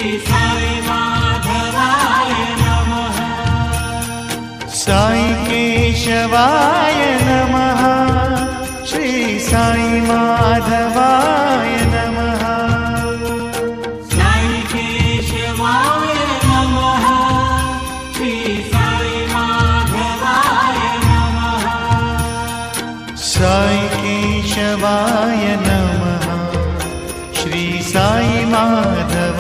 साई माधवाय नमः। साई केशवाय नमः। श्री साई माधवाय नमः। साई केशवाय नमः। श्री साई माधवाय नमः। साई केशवाय नमः। श्री साई माधवाय